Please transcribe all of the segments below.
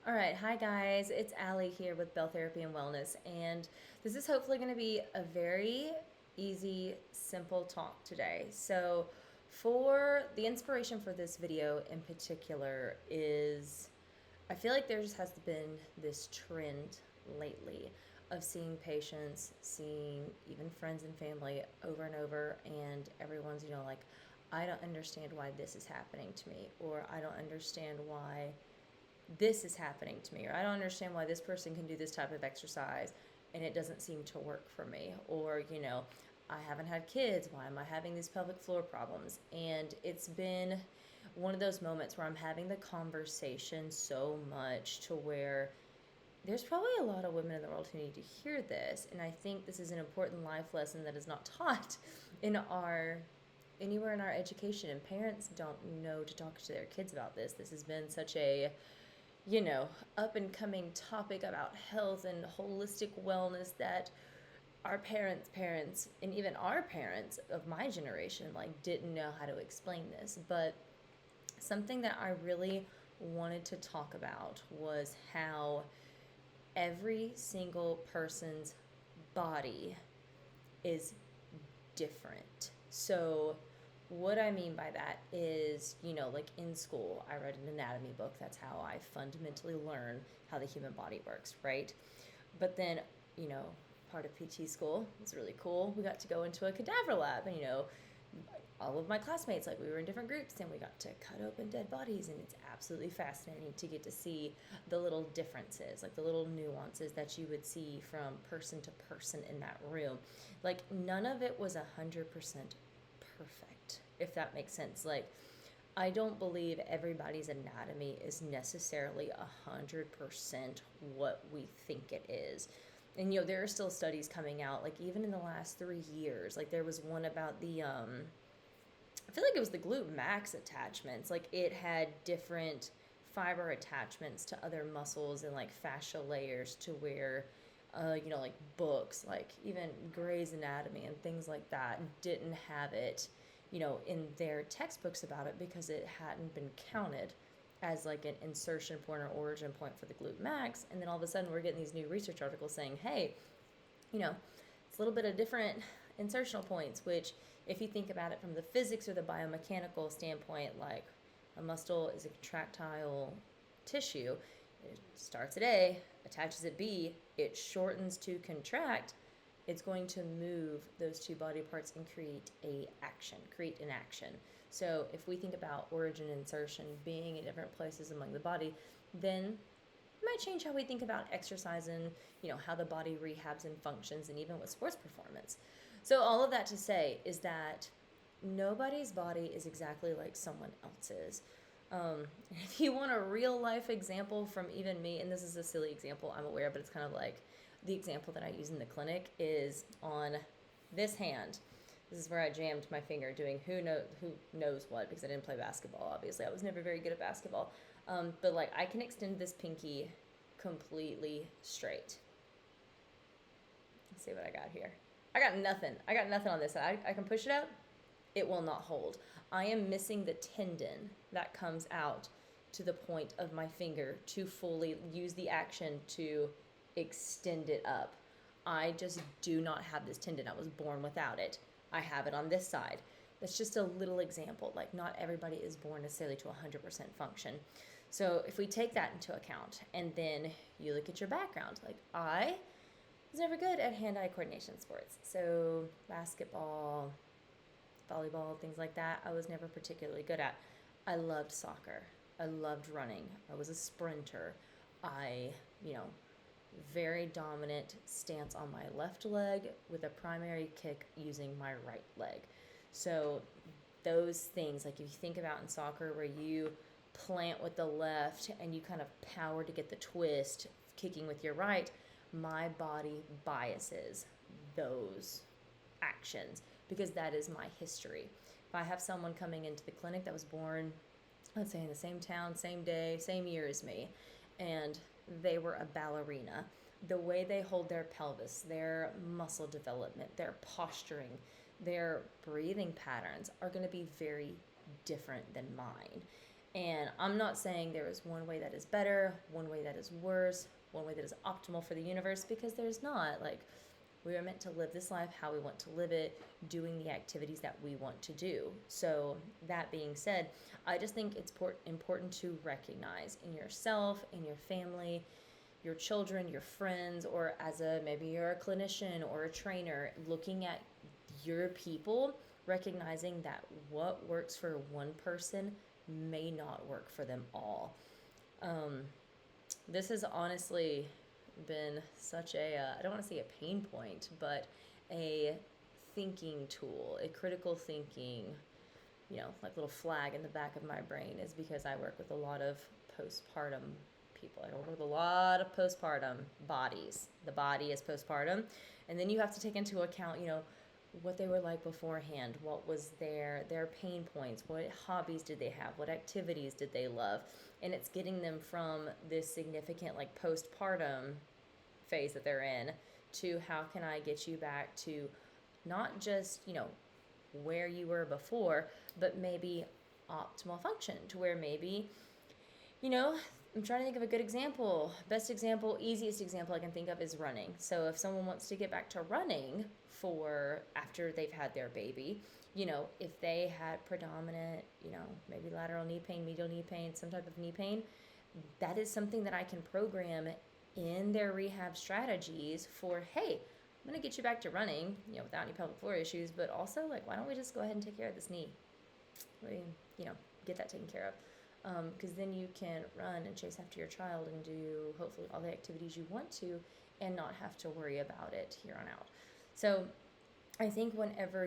All right, hi guys, it's Allie here with Belle Therapy and Wellness, and this is hopefully going to be a very easy, simple talk today. So, for the inspiration for this video in particular, is I feel like there just has been this trend lately of seeing patients, seeing even friends and family over and over, and everyone's, like, I don't understand why this is happening to me, or I don't understand why this is happening to me, or I don't understand why this person can do this type of exercise and it doesn't seem to work for me, or I haven't had kids, why am I having these pelvic floor problems? And it's been one of those moments where I'm having the conversation so much to where there's probably a lot of women in the world who need to hear this, and I think this is an important life lesson that is not taught in our anywhere in our education, and parents don't know to talk to their kids about this. This has been such a up and coming topic about health and holistic wellness that our parents, and even our parents of my generation, like, didn't know how to explain this. But something that I really wanted to talk about was how every single person's body is different. So what I mean by that is, like in school, I read an anatomy book. That's how I fundamentally learn how the human body works, right? But then, part of PT school was really cool. We got to go into a cadaver lab, and, all of my classmates, like, we were in different groups and we got to cut open dead bodies, and it's absolutely fascinating to get to see the little differences, like the little nuances that you would see from person to person in that room. Like, none of it was 100% perfect, if that makes sense. Like, I don't believe everybody's anatomy is necessarily 100% what we think it is. And there are still studies coming out, like even in the last 3 years. Like, there was one about the I feel like it was the glute max attachments. Like, it had different fiber attachments to other muscles and like fascia layers to where like books, like even Grey's Anatomy and things like that, didn't have it, in their textbooks about it, because it hadn't been counted as like an insertion point or origin point for the glute max. And then all of a sudden we're getting these new research articles saying, hey, it's a little bit of different insertional points, which, if you think about it from the physics or the biomechanical standpoint, like, a muscle is a contractile tissue. It starts at A, attaches at B, it shortens to contract. It's going to move those two body parts and create an action. So if we think about origin and insertion being in different places among the body, then it might change how we think about exercise and, how the body rehabs and functions, and even with sports performance. So all of that to say is that nobody's body is exactly like someone else's. If you want a real life example from even me, and this is a silly example, I'm aware, but it's kind of like the example that I use in the clinic is on this hand. This is where I jammed my finger doing who knows what, because I didn't play basketball, obviously. I was never very good at basketball. But like, I can extend this pinky completely straight. Let's see what I got here. I got nothing on this side. I can push it up. It will not hold. I am missing the tendon that comes out to the point of my finger to fully use the action to extend it up. I just do not have this tendon. I was born without it. I have it on this side. That's just a little example. Like, not everybody is born necessarily to 100% function. So if we take that into account, and then you look at your background, like, I was never good at hand-eye coordination sports. So basketball, volleyball, things like that, I was never particularly good at. I loved soccer. I loved running. I was a sprinter. I, very dominant stance on my left leg with a primary kick using my right leg. So those things, like, if you think about in soccer where you plant with the left and you kind of power to get the twist, kicking with your right, my body biases those actions because that is my history. If I have someone coming into the clinic that was born, let's say, in the same town, same day, same year as me, and they were a ballerina, the way they hold their pelvis, their muscle development, their posturing, their breathing patterns are going to be very different than mine. And I'm not saying there is one way that is better, one way that is worse, one way that is optimal for the universe, because there's not. Like, we are meant to live this life how we want to live it, doing the activities that we want to do. So, that being said, I just think it's important to recognize in yourself, in your family, your children, your friends, or as a maybe you're a clinician or a trainer, looking at your people, recognizing that what works for one person may not work for them all. Um, this has honestly been such a, I don't want to say a pain point, but a thinking tool, a critical thinking, like little flag in the back of my brain, is because I work with a lot of postpartum people. I work with a lot of postpartum bodies. The body is postpartum. And then you have to take into account, what they were like beforehand, what was their pain points, what hobbies did they have, what activities did they love. And it's getting them from this significant like postpartum phase that they're in to how can I get you back to not just, where you were before, but maybe optimal function, to where maybe, I'm trying to think of a good example. Best example, easiest example I can think of is running. So if someone wants to get back to running for after they've had their baby, if they had predominant, maybe lateral knee pain, medial knee pain, some type of knee pain, that is something that I can program in their rehab strategies for, hey, I'm going to get you back to running, without any pelvic floor issues, but also, like, why don't we just go ahead and take care of this knee? Get that taken care of. Because then you can run and chase after your child and do hopefully all the activities you want to and not have to worry about it here on out. So I think whenever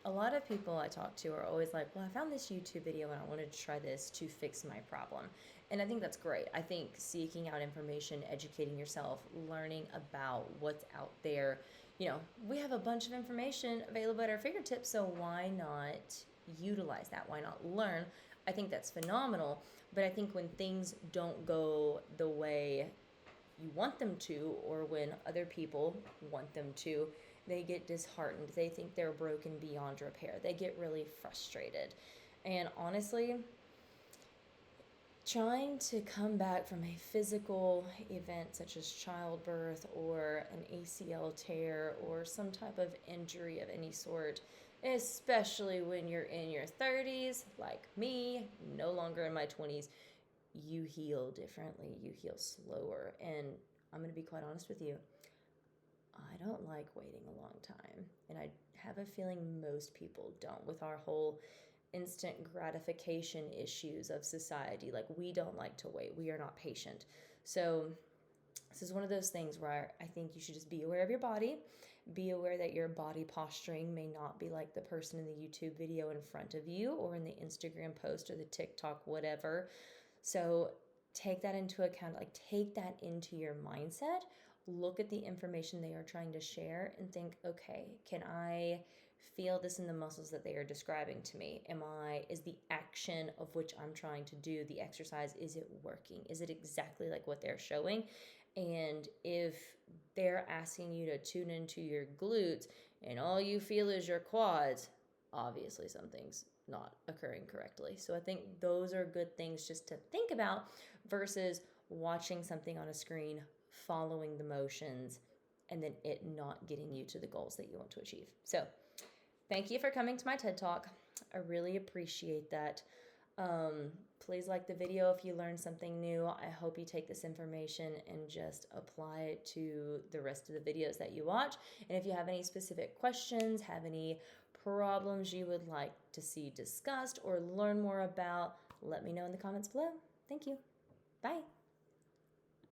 a lot of people I talk to are always like, well, I found this YouTube video and I wanted to try this to fix my problem. And I think that's great. I think seeking out information, educating yourself, learning about what's out there, we have a bunch of information available at our fingertips, so why not utilize that? Why not learn? I think that's phenomenal, but I think when things don't go the way you want them to, or when other people want them to, they get disheartened. They think they're broken beyond repair. They get really frustrated. And honestly, trying to come back from a physical event such as childbirth or an ACL tear or some type of injury of any sort, especially when you're in your 30s, like me, no longer in my 20s, you heal differently, you heal slower. And I'm going to be quite honest with you, I don't like waiting a long time. And I have a feeling most people don't, with our whole instant gratification issues of society. Like, we don't like to wait. We are not patient. So this is one of those things where I think you should just be aware of your body. Be aware that your body posturing may not be like the person in the YouTube video in front of you or in the Instagram post or the TikTok, whatever. So take that into account, like take that into your mindset. Look at the information they are trying to share and think, okay, can I feel this in the muscles that they are describing to me? Is the action of which I'm trying to do, the exercise, is it working? Is it exactly like what they're showing? And if they're asking you to tune into your glutes and all you feel is your quads, obviously something's not occurring correctly. So I think those are good things just to think about versus watching something on a screen, following the motions, and then it not getting you to the goals that you want to achieve. So thank you for coming to my TED Talk. I really appreciate that. Please like the video if you learned something new. I hope you take this information and just apply it to the rest of the videos that you watch. And if you have any specific questions, have any problems you would like to see discussed or learn more about, let me know in the comments below. Thank you. Bye.